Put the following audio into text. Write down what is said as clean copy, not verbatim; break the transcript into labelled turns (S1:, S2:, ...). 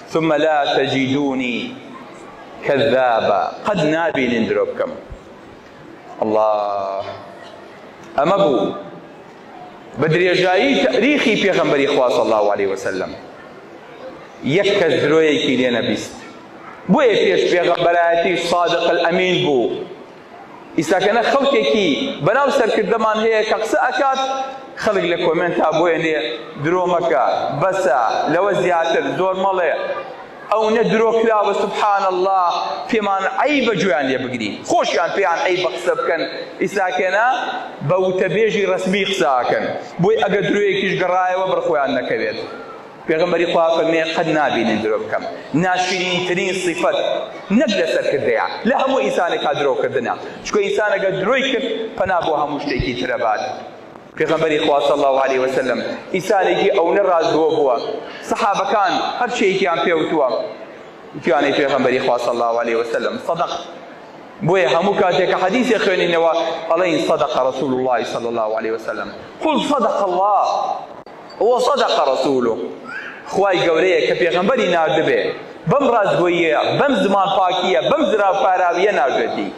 S1: ثم لا تجدوني كذابا قد نابين دربكم. الله أما بو بدريجاي تاريخي پیغمبري خوا صلى الله عليه وسلم يكز درويكي لينا بيست بو يفيش پیغمبراتي صادق الأمين بو إذا كان خوتيكي بناو سركردمان هي كقصة أكاد خلق لكومنتا بويني درومكا بسا لو زياتر زور مالي أو ندرو كلا سبحان الله فيمان عيب جوان لي بقدي خوش يعني فيان عيب قصب كان إذا كان بوتبيجي رسمي قصاكن بوي أقدروي كيش قراي وبرخوان نكبيت پیغمبری خواه فرمی قد نابین درو بکم ناشرین ترین صفت نبلا سر کردیا لهمو انسان که درو کردنا چکو انسان که دروی کرد پنا بو هموش تیکی ترباد پیغمبری خواه صلی الله علیه وسلم انسانی که او نراز بو بوا صحابه کان هر شیء که ام پیوتوا کیانی پیغمبری خواه صلی الله علیه وسلم صدق بوي همو كاتك حديث يخواني نوا عليه صدق رسول الله صلى الله عليه وسلم قل صدق الله وصدق رسوله خواي قوريه كبيغمبري ناردبه بم رازقويه بم زمان باكيه بم زراب فاراويه ناردتي